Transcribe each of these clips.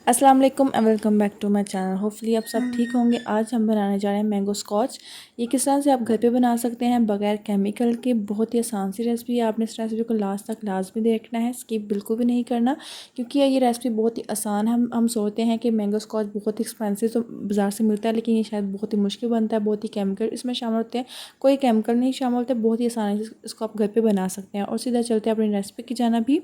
अस्सलाम वालेकुम and welcome back to my channel. Hopefully आप सब ठीक होंगे। आज हम बनाने जा रहे हैं मैंगो स्कॉच। ये किस तरह से आप घर पे बना सकते हैं बगैर केमिकल के। बहुत ही आसान सी रेसिपी है। आपने इस रेसिपी को लास्ट तक लाजमी देखना है, स्किप बिल्कुल भी नहीं करना, क्योंकि ये रेसिपी बहुत ही आसान है। हम सोचते हैं कि मैंगो स्कॉच बहुत ही एक्सपेंसिव तो बाज़ार से मिलता है, लेकिन ये शायद बहुत ही मुश्किल बनता है। बहुत ही केमिकल इसमें शामिल होते हैं। कोई केमिकल नहीं शामिल होते। बहुत ही आसानी से इसको आप घर पर बना सकते हैं। और सीधा चलते हैं अपनी रेसिपी की जानिब भी।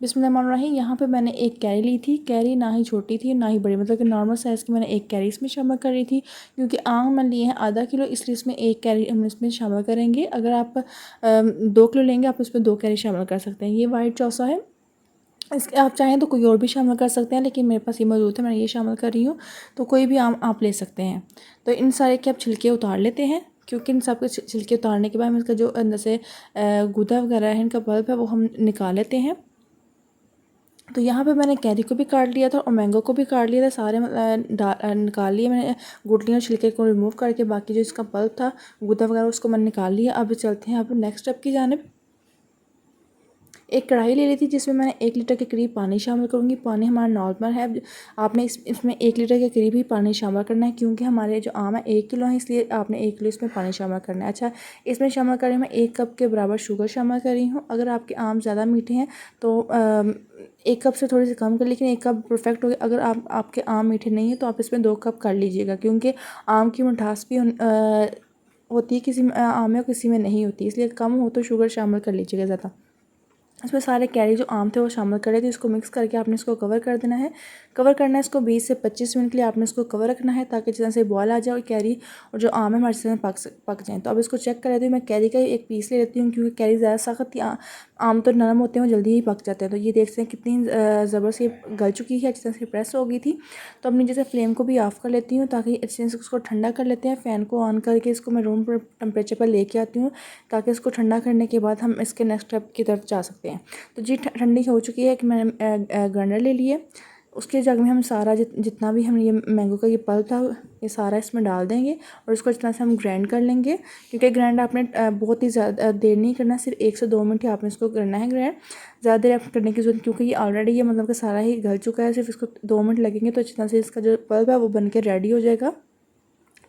बिस्मिल्लाहिर्रहमानिर्रहीम। यहाँ पे मैंने एक कैरी ली थी। कैरी ना ही छोटी थी ना ही बड़ी, मतलब कि नॉर्मल साइज़ की मैंने एक कैरी इसमें शामिल करी थी। क्योंकि आम मैंने लिए हैं आधा किलो, इसलिए इसमें एक कैरी हम इसमें शामिल करेंगे। अगर आप 2 किलो लेंगे आप इसमें 2 कैरी शामिल कर सकते हैं। ये वाइट चौसा है। इसके आप चाहें तो कोई और भी शामिल कर सकते हैं, लेकिन मेरे पास ये मौजूद है, मैं ये शामिल कर रही हूँ। तो कोई भी आम आप ले सकते हैं। तो इन सारे के आप छिलके उतार लेते हैं, क्योंकि इन सब के छिलके उतारने के बाद हम इसका जो अंदर से गूदा वगैरह है, इनका पल्प है, वो हम निकाल लेते हैं। तो यहाँ पे मैंने कैरी को भी काट लिया था और मैंगो को भी काट लिया था। सारे निकाल लिए मैंने गुठलियाँ और छिलके को रिमूव करके। बाकी जो इसका पल्प था, गूदा वगैरह, उसको मैंने निकाल लिया। अब चलते हैं अब नेक्स्ट स्टेप की जानिब। एक कढ़ाई ले ली थी, जिसमें मैंने 1 लीटर के करीब पानी शामिल करूँगी। पानी हमारा नॉर्मल है। आपने इसमें 1 लीटर के करीब ही पानी शामिल करना है, क्योंकि हमारे जो आम है 1 किलो है, इसलिए आपने 1 किलो इसमें पानी शामिल करना है। अच्छा, इसमें शामिल करें मैं 1 कप के बराबर शुगर शामिल कर रही हूँ। अगर आपके आम ज़्यादा मीठे हैं तो 1 कप से थोड़ी सी कम कर, लेकिन 1 कप परफेक्ट हो गया। अगर आपके आम मीठे नहीं है तो आप इसमें 2 कप कर लीजिएगा, क्योंकि आम की मिठास भी होती है, किसी में आम में किसी में नहीं होती, इसलिए कम हो तो शुगर शामिल कर लीजिएगा ज़्यादा। इसमें सारे कैरी जो आम थे वो शामिल कर रहे थे। इसको मिक्स करके आपने इसको कवर कर देना है। कवर करना है इसको 20 से 25 मिनट के लिए आपने इसको कवर रखना है, ताकि जितना से बॉयल आ जाए और कैरी और जो आम है हमारे से पक जाए। तो अब इसको चेक कर लेती हूँ। मैं कैरी का एक पीस ले लेती हूँ, क्योंकि कैरी ज़्यादा सख्त या आम तो नरम होते हैं, वो जल्दी ही पक जाते हैं। तो ये देखते हैं कितनी ज़बरदस्त गल चुकी है, अच्छी तरह से प्रेस हो गई थी। तो अब नीचे से फ्लेम को भी ऑफ़ कर लेती हूँ, ताकि अच्छे से इसको ठंडा कर लेते हैं। फ़ैन को ऑन करके इसको मैं रूम पर टेम्परेचर पर लेके आती हूँ, ताकि इसको ठंडा करने के बाद हम इसके नेक्स्ट स्टेप की तरफ जा सकते हैं। तो जी ठंडी हो चुकी है कि मैंने ग्राइंडर ले लिए। उसके जग में हम सारा जितना भी हम ये मैंगो का ये पल्प था, ये सारा इसमें डाल देंगे और इसको इस तरह से हम ग्राइंड कर लेंगे। क्योंकि ग्राइंड आपने बहुत ही ज़्यादा देर नहीं करना, सिर्फ 1 से 2 मिनट ही आपने इसको करना है ग्राइंड। ज़्यादा देर आप करने की जरूरत, क्योंकि ये ऑलरेडी ये मतलब कि सारा ही गल चुका है। सिर्फ इसको 2 मिनट लगेंगे तो अच्छी तरह से इसका जो पल्प है वो बन के रेडी हो जाएगा।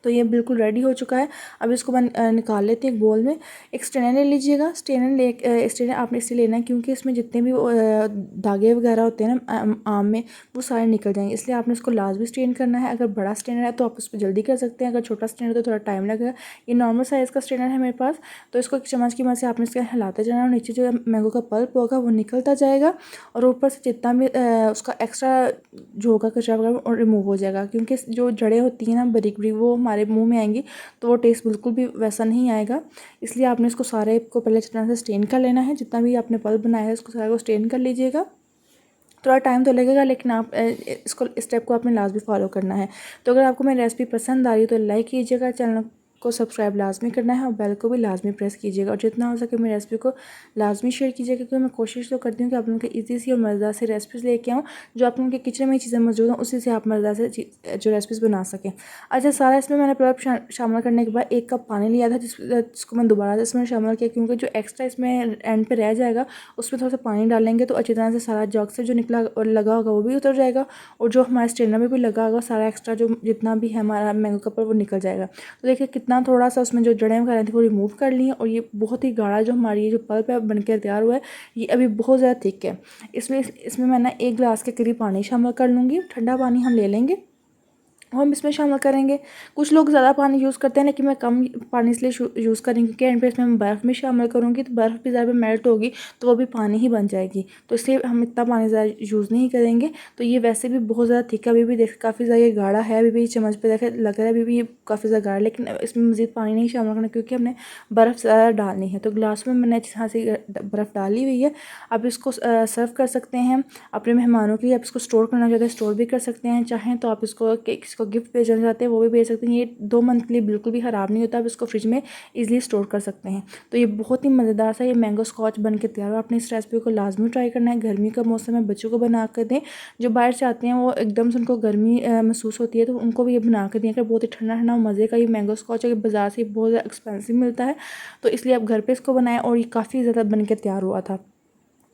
तो ये बिल्कुल रेडी हो चुका है। अब इसको निकाल लेते हैं एक बोल में। एक स्ट्रेनर ले लीजिएगा। स्ट्रेनर आपने इससे लेना है, क्योंकि इसमें जितने भी धागे वगैरह होते हैं ना आम में, वो सारे निकल जाएंगे, इसलिए आपने इसको लाजमी स्ट्रेन करना है। अगर बड़ा स्ट्रेनर है तो आप उस पर जल्दी कर सकते हैं, अगर छोटा स्ट्रेनर है तो थोड़ा टाइम लगेगा। ये नॉर्मल साइज़ का स्ट्रेनर है मेरे पास। तो इसको एक चम्मच की मदद से आपने इसके हिलाते जाना और नीचे जो मैंगो का पल्प होगा वो निकलता जाएगा, और ऊपर से जितना भी उसका एक्स्ट्रा जो होगा कचरा वगैरह और रिमूव हो जाएगा। क्योंकि जो जड़ें होती हैं ना बारीक बारीक, वो हमारे मुंह में आएंगी, तो वो टेस्ट बिल्कुल भी वैसा नहीं आएगा। इसलिए आपने इसको सारे को पहले अच्छी तरह से स्टेन कर लेना है। जितना भी आपने पल्प बनाया है उसको सारे को स्टेन कर लीजिएगा। थोड़ा टाइम तो लगेगा, लेकिन आप इसको स्टेप को आपने लाजमी फॉलो करना है। तो अगर आपको मेरी रेसिपी पसंद आ रही है तो लाइक कीजिएगा, चैनल को सब्सक्राइब लाजमी करना है और बेल को भी लाजमी प्रेस कीजिएगा, और जितना हो सके मेरी रेसिपी को लाजमी शेयर कीजिएगा। क्योंकि मैं कोशिश तो करती हूँ कि आप लोगों के ईजी सी और मज़ेदार से रेसिपीज़ लेके आऊँ। जो आप लोगों के किचन में चीज़ें मौजूद हैं उसी से आप मज़ेदार से जो रेसिपीज़ बना सकें। अच्छा, सारा इसमें मैंने पल्प शामिल करने के बाद 1 कप पानी लिया था, जिसको मैं दोबारा से इसमें शामिल किया, क्योंकि जो एक्स्ट्रा इसमें एंड पे रह जाएगा उसमें थोड़ा सा पानी डालेंगे तो अच्छी तरह से सारा जग से जो निकला और लगा होगा वो भी उतर जाएगा, और जो हमारे स्ट्रेनर में भी लगा होगा सारा एक्स्ट्रा जो जितना भी है हमारा मैंगो का पल्प वो निकल जाएगा। तो देखिए कितना थोड़ा सा उसमें जो जड़ें वगैरह थी वो रिमूव कर ली हैं, और ये बहुत ही गाढ़ा जो हमारी ये जो पल्प है बनकर तैयार हुआ है, ये अभी बहुत ज़्यादा थिक है। इसमें मैं ना 1 गिलास के करीब पानी शामिल कर लूँगी। ठंडा पानी हम ले लेंगे और हम इसमें शामिल करेंगे। कुछ लोग ज़्यादा पानी यूज़ करते हैं, लेकिन मैं कम पानी इसलिए यूज़ करेंगे क्योंकि एंड पे इसमें हम बर्फ़ भी शामिल करूँगी, तो बर्फ़ भी ज़्यादा मेल्ट होगी तो वो भी पानी ही बन जाएगी। तो इसलिए हम इतना पानी ज़्यादा यूज़ नहीं करेंगे। तो ये वैसे भी बहुत ज़्यादा थिक है, अभी भी देख काफ़ी ज़्यादा गाढ़ा है। अभी भी चम्मच पे देखे लग रहा है अभी भी ये काफ़ी ज़्यादा गाढ़ा, लेकिन इसमें मज़ीद पानी नहीं शामिल करना, क्योंकि हमने बर्फ़ ज़्यादा डालनी है। तो गिलास में मैंने अच्छी तरह से बर्फ़ डाली हुई है। अब इसको सर्व कर सकते हैं अपने मेहमानों के लिए। आप इसको स्टोर करना चाहते हैं स्टोर भी कर सकते हैं, चाहें तो आप इसको किसी को गिफ्ट भेजना चाहते हैं वो भी भेज सकते हैं। ये 2 मंथ के लिए बिल्कुल भी ख़राब नहीं होता। आप इसको फ्रिज में इजीली स्टोर कर सकते हैं। तो ये बहुत ही मज़ेदार सा ये मैंगो स्कॉच बन के तैयार हो। आपने इस रेसिपी को लाजमी ट्राई करना है। गर्मी का मौसम है, बच्चों को बना कर दें। जो बाहर से आते हैं वो एकदम से उनको गर्मी महसूस होती है, तो उनको भी ये बना कर दें। अगर बहुत ही ठंडा ठंडा मज़े का ये मैंगो स्कॉच है, बाज़ार से बहुत ज़्यादा एक्सपेंसिव मिलता है, तो इसलिए आप घर पर इसको बनाएं, और ये काफ़ी ज़्यादा बन के तैयार हुआ था।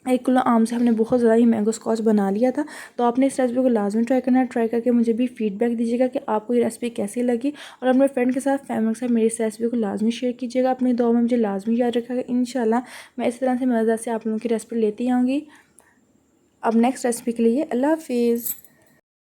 1 किलो आम से हमने बहुत ज़्यादा ही मैंगो स्कॉच बना लिया था। तो आपने इस रेसिपी को लाजमी ट्राई करना है। ट्राई करके मुझे भी फीडबैक दीजिएगा कि आपको ये रेसिपी कैसी लगी, और अपने फ्रेंड के साथ, फैमिली के साथ मेरी इस रेसिपी को लाजमी शेयर कीजिएगा। अपनी दुआ में मुझे लाजमी याद रखिएगा। इंशाल्लाह मैं इस तरह से मज़ेदार से आप लोगों की रेसिपी लेती आऊँगी। अब नेक्स्ट रेसिपी के लिए अल्लाह हाफिज़।